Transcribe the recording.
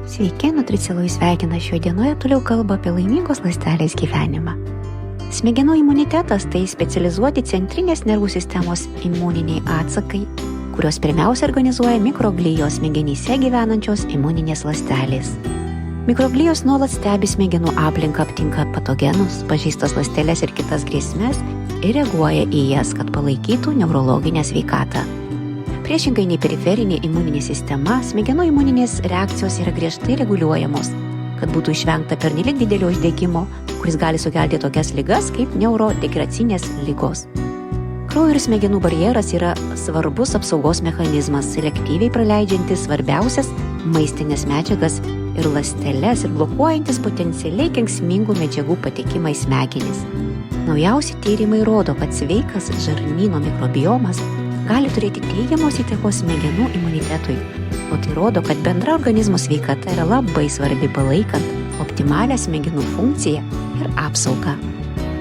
Sveiki, Nutricelui sveikina šioje dienoje toliau kalba apie laimingos ląstelės gyvenimą. Smegenų imunitetas tai specializuoti centrinės nervų sistemos imuniniai atsakai, kurios pirmiausia organizuoja mikroglijos smegenyse gyvenančios imuninės ląstelės. Mikroglijos nuolat stebi smegenų aplinką, aptinka patogenus, pažeistas ląsteles ir kitas grėsmes ir reaguoja į jas, kad palaikytų neurologinę sveikatą. Priešingai nei periferinė imuninė sistema, smegenų imuninės reakcijos yra griežtai reguliuojamos, kad būtų išvengta pernelyg didelio uždegimo, kuris gali sukelti tokias ligas kaip neurodegeneracinės ligos. Kraujo ir smegenų barjeras yra svarbus apsaugos mechanizmas, selektyviai praleidžiantis svarbiausias maistinės medžiagas ir ląsteles ir blokuojantis potencialiai kenksmingų medžiagų patekimą į smegenis. Naujausi tyrimai rodo, kad sveikas žarnyno mikrobiomas gali turėti teigiamos įtakos smegenų imunitetui, o tai rodo, kad bendra organizmo sveikata yra labai svarbi palaikant optimalią smegenų funkciją ir apsaugą.